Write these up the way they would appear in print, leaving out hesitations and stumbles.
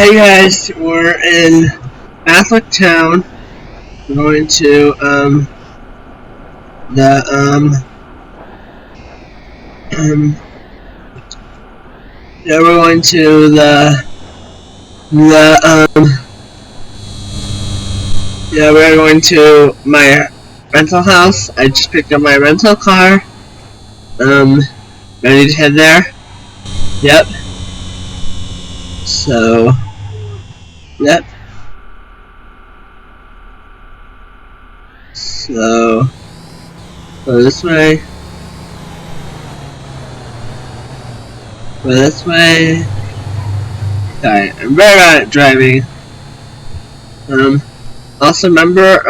Hey guys, we're in bathwick town. We're going to we're going to we're going to my rental house. I just picked up my rental car. Ready to head there. Yep. So yep. So go this way. Go this way. Sorry, I'm very bad at driving. Also remember,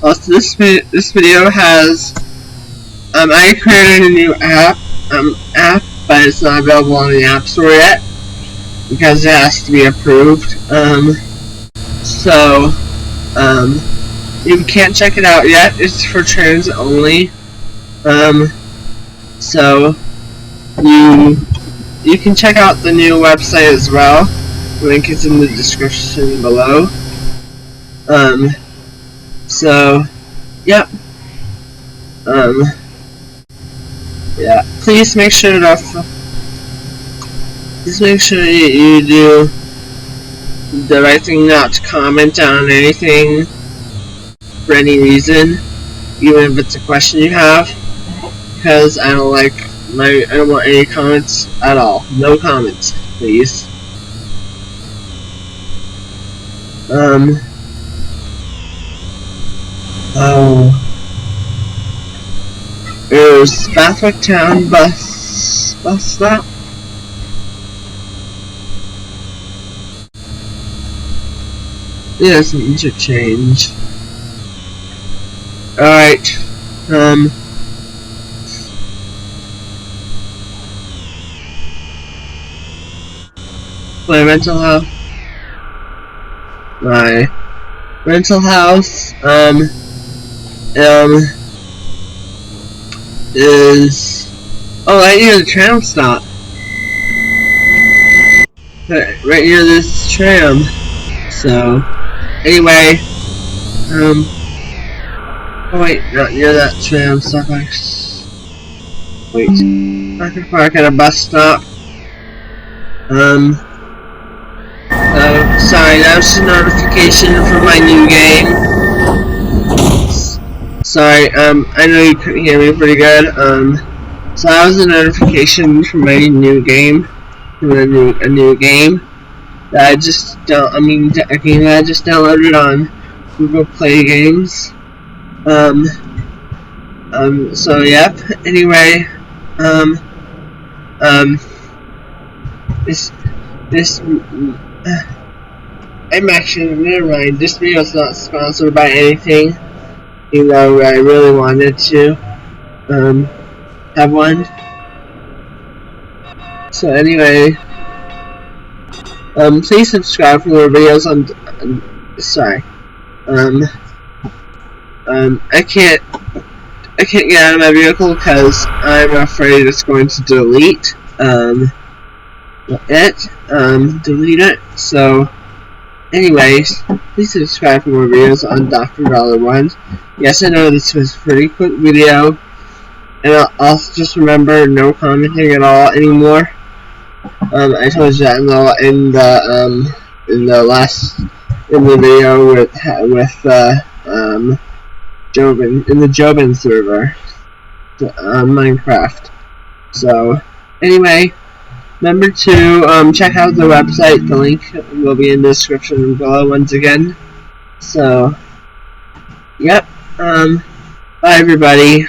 also this video has, I created a new app, but it's not available on the App Store yet, because it has to be approved, you can't check it out yet. It's for trans only, so you can check out the new website as well. The link is in the description below. So yep. Yeah, please make sure you do the right thing, not to comment on anything for any reason, even if it's a question you have, because I don't want any comments at all. No comments, please. There's Bathwick Town bus stop. There's an interchange. Alright, my rental house is right near the tram stop. Right near this tram. So anyway, oh wait, not near that tram stop. Wait, I can park at a bus stop. Sorry, that was just a notification for my new game. Sorry, I know you couldn't hear me pretty good. So that was a notification for my new game. A new game that I just downloaded on Google Play Games. So yep. Anyway, never mind. This video is not sponsored by anything, even though I really wanted to have one. So anyway, please subscribe for more videos on. Sorry, I can't get out of my vehicle because I'm afraid it's going to delete delete it. So anyways, please subscribe for more videos on Dr. $1. Yes, I know this was a pretty quick video, and I'll also just remember no commenting at all anymore. I told you that in the video with Jobin, in the Jobin server, Minecraft. So anyway, remember to check out the website. The link will be in the description below once again. So yep, bye everybody.